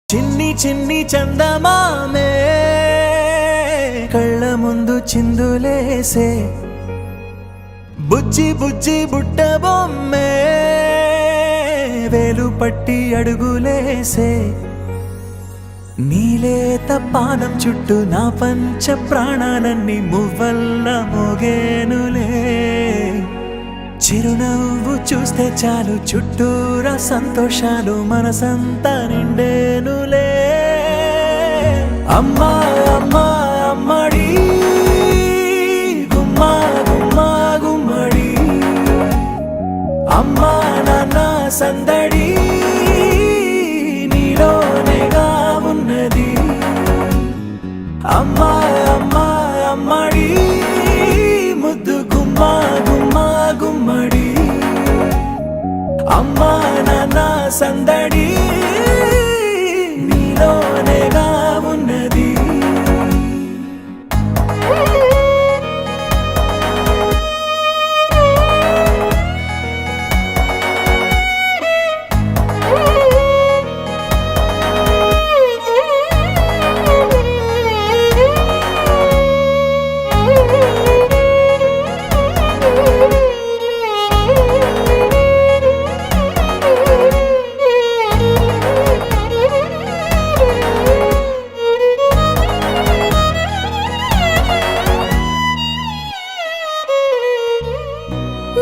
చిన్ని చిన్ని చందమామే కళ్ళ ముందు చిందులేసే బుజ్జి బుజ్జి బుట్ట బొమ్మే వేలు పట్టి అడుగులేసే నీలేత పానం చుట్టూ నా పంచ ప్రాణాలన్నీ మువ్వల్ల మోగేనులే చిరునవ్వు చూస్తే చాలు చుట్టూరా సంతోషాలు మనసంతా నిండేనులే అమ్మా అమ్మా అమ్మడి గుమ్మా గుమ్మా గుమ్మడి అమ్మా నాన్న సందడి నీలోనేగా ఉన్నది అమ్మా అమ్మా అమ్మడి ముద్దు గుమ్మా గుమ్మా గుమ్మడి అమ్మా నాన్న సందడి నీలోనేగా ఉన్నది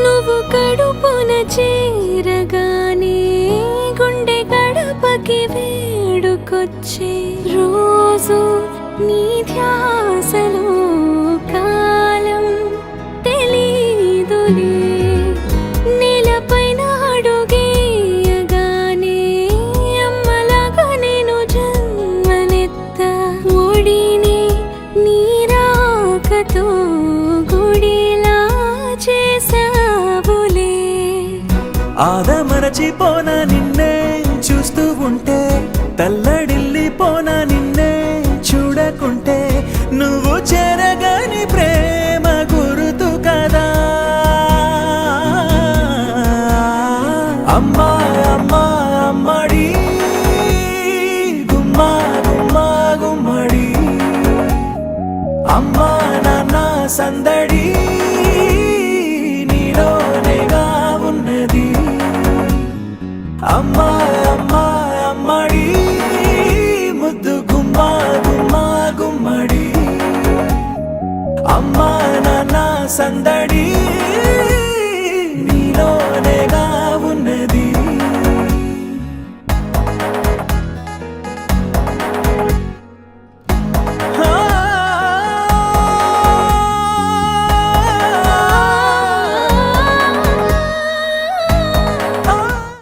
నువ్వు కడుపున చేరగానే గుండె గడపకి వేడుకొచ్చే రోజు నీ ధ్యాసలో కాలం తెలీదులే నేలపైన అడుగేయగానే అమ్మలాగా నేను జన్మనెత్త ఒడిని నీ రాకతో గుడిలా చేసావులే ఆదమరచిపోనా నిన్నే చూస్తూ ఉంటే తల్లడిల్లిపోనా నిన్నే చూడకుంటే నువ్వు చెరగని ప్రేమ గురుతు కదా అమ్మా అమ్మా అమ్మడి గుమ్మా గుమ్మా గుమ్మడి అమ్మా నాన్న సందడి నీలోనేగా ఉన్నది అమ్మా అమ్మా అమ్మడి ముద్దు గుమ్మా గుమ్మా గుమ్మడి అమ్మా నాన్న సందడి